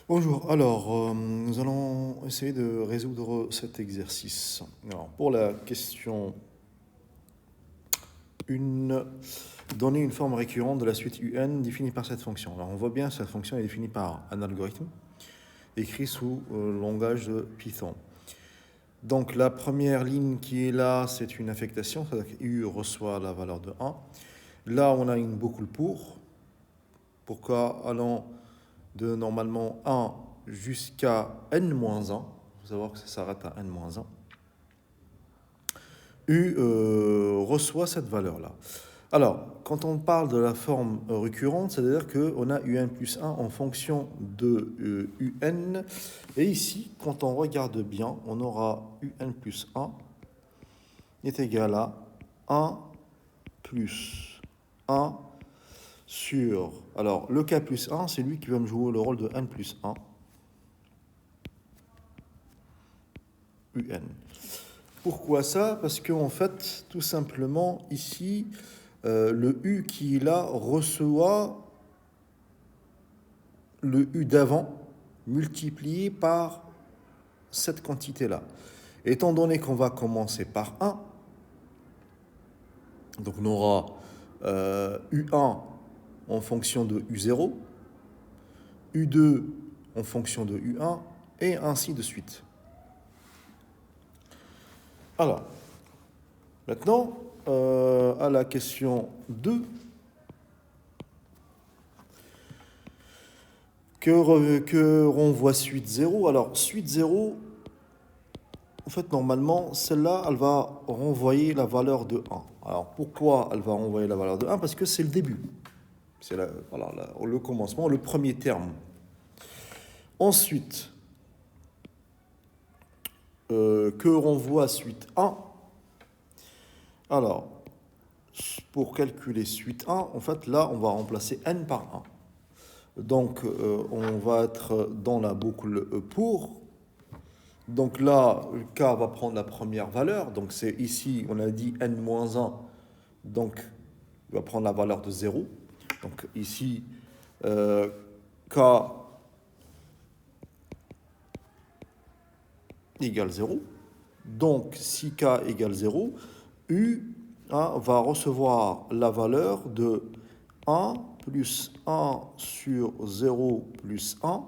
Bonjour, alors nous allons essayer de résoudre cet exercice. Alors, pour la question 1, donner une forme récurrente de la suite UN définie par cette fonction. Alors on voit bien que cette fonction est définie par un algorithme écrit sous le langage de Python. Donc la première ligne qui est là, c'est une affectation, c'est-à-dire que U reçoit la valeur de 1. Là, on a une boucle pour K allant de normalement 1 jusqu'à n-1. Il faut savoir que ça s'arrête à n-1. U reçoit cette valeur-là. Alors, quand on parle de la forme récurrente, c'est-à-dire qu'on a un plus 1 en fonction de un. Et ici, quand on regarde bien, on aura un plus 1 est égal à 1 plus 1 sur... Alors, le k plus 1, c'est lui qui va me jouer le rôle de n plus 1. UN. Pourquoi ça? Parce qu'en fait, tout simplement, ici, le U qui est là reçoit le U d'avant multiplié par cette quantité-là. Étant donné qu'on va commencer par 1, donc on aura U1 en fonction de U0, U2 en fonction de U1, et ainsi de suite. Alors, maintenant, à la question 2, que renvoie suite 0? Alors, suite 0, en fait, normalement, celle-là, elle va renvoyer la valeur de 1. Alors, pourquoi elle va renvoyer la valeur de 1? Parce que c'est le début. C'est le commencement, le premier terme. Ensuite, que renvoie suite 1? Alors, pour calculer suite 1, en fait, là, on va remplacer n par 1. Donc, on va être dans la boucle pour. Donc là, k va prendre la première valeur. Donc, c'est ici, on a dit n-1. Donc, il va prendre la valeur de 0. Donc, ici, k égale 0. Donc, si k égale 0, U va recevoir la valeur de 1 plus 1 sur 0 plus 1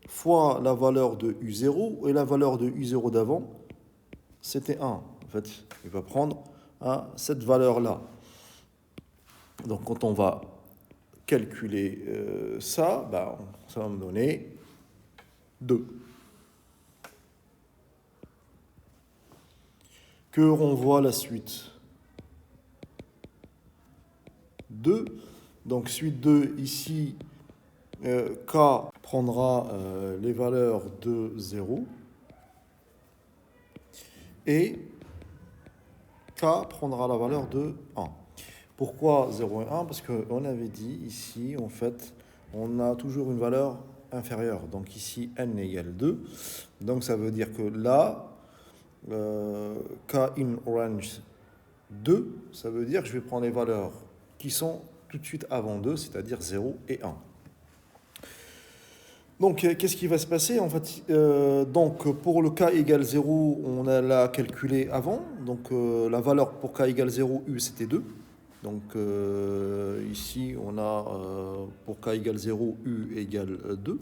fois la valeur de U0, et la valeur de U0 d'avant, c'était 1. En fait, il va prendre cette valeur-là. Donc, quand on va calculer ça, ça va me donner 2. Que renvoie la suite 2. Donc, suite 2, ici, k prendra les valeurs de 0 et k prendra la valeur de 1. Pourquoi 0 et 1? Parce qu'on avait dit ici, en fait, on a toujours une valeur inférieure. Donc ici, n égale 2. Donc ça veut dire que là, k in orange 2, ça veut dire que je vais prendre les valeurs qui sont tout de suite avant 2, c'est-à-dire 0 et 1. Donc, qu'est-ce qui va se passer? En fait, donc, pour le k égale 0, on l'a calculé avant. Donc, la valeur pour k égale 0, U, c'était 2. Donc, ici, on a pour k égale 0, U égale 2.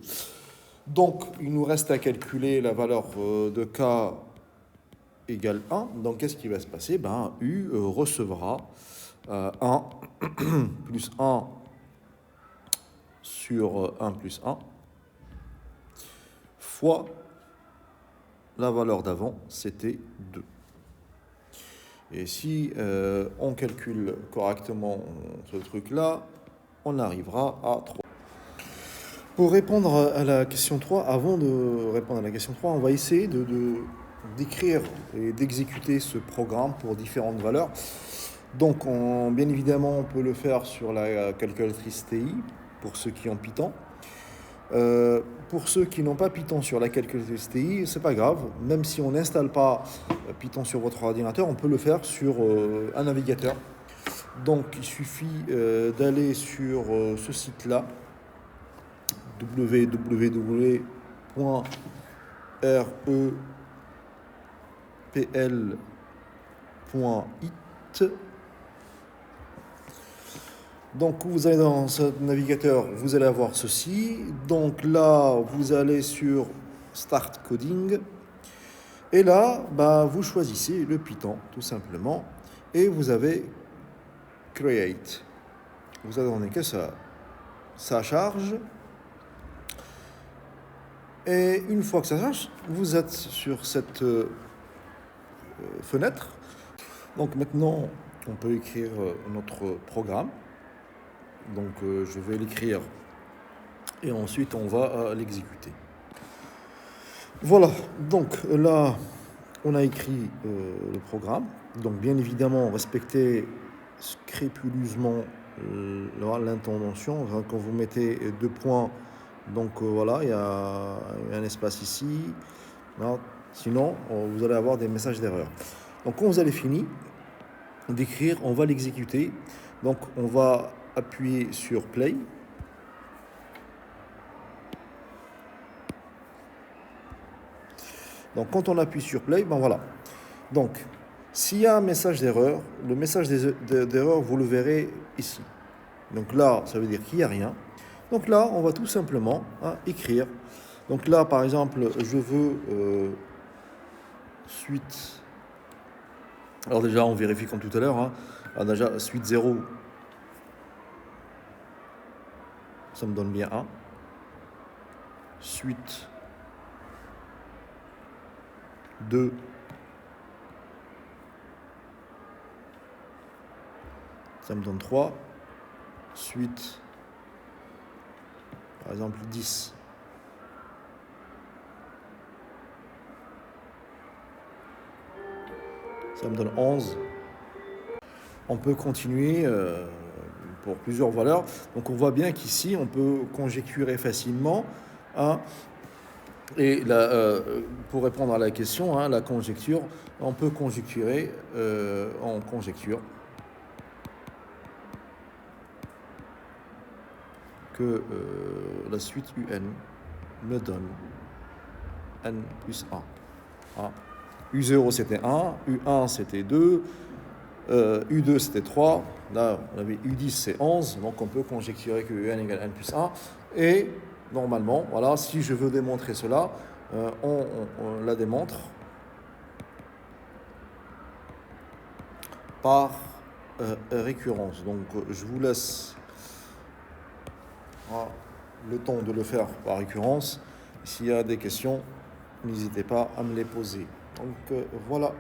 Donc, il nous reste à calculer la valeur de k égale 1. Donc, qu'est-ce qui va se passer? U recevra 1 plus 1 sur 1 plus 1 fois la valeur d'avant, c'était 2. Et si on calcule correctement ce truc-là, on arrivera à 3. Pour répondre à la question 3, avant de répondre à la question 3, on va essayer d'écrire et d'exécuter ce programme pour différentes valeurs. Donc, bien évidemment, on peut le faire sur la calculatrice TI, pour ceux qui ont Python. Pour ceux qui n'ont pas Python sur la calculatrice TI, c'est pas grave. Même si on n'installe pas Python sur votre ordinateur, on peut le faire sur un navigateur. Donc, il suffit d'aller sur ce site-là, www.repl.it. Donc vous allez dans ce navigateur, vous allez avoir ceci. Donc là, vous allez sur Start Coding. Et là, vous choisissez le Python, tout simplement. Et vous avez Create. Vous attendez que ça charge. Et une fois que ça charge, vous êtes sur cette fenêtre. Donc maintenant, on peut écrire notre programme. Donc je vais l'écrire et ensuite on va l'exécuter. Voilà, donc là on a écrit le programme. Donc bien évidemment respectez scrupuleusement l'intention. Quand vous mettez 2 points, donc voilà, il y a un espace ici. Non, sinon vous allez avoir des messages d'erreur. Donc quand vous avez fini d'écrire, on va l'exécuter. Donc on va appuyer sur Play. Donc quand on appuie sur Play, voilà. Donc s'il y a un message d'erreur, le message d'erreur, vous le verrez ici. Donc là, ça veut dire qu'il n'y a rien. Donc là, on va tout simplement écrire. Donc là, par exemple, je veux suite. Alors déjà, on vérifie comme tout à l'heure. Déjà, suite 0. Ça me donne bien 1. Suite 2. Ça me donne 3. Suite, par exemple, 10. Ça me donne 11. On peut continuer pour plusieurs valeurs. Donc on voit bien qu'ici, on peut conjecturer facilement. Et là, pour répondre à la question, la conjecture, on peut conjecturer en conjecture que la suite UN me donne n plus 1. U0 c'était 1, U1 c'était 2, U2 c'était 3, là on avait U10 c'est 11, donc on peut conjecturer que UN égale n plus 1. Et normalement, voilà, si je veux démontrer cela, on la démontre par récurrence. Donc je vous laisse le temps de le faire par récurrence. S'il y a des questions, n'hésitez pas à me les poser. Donc voilà.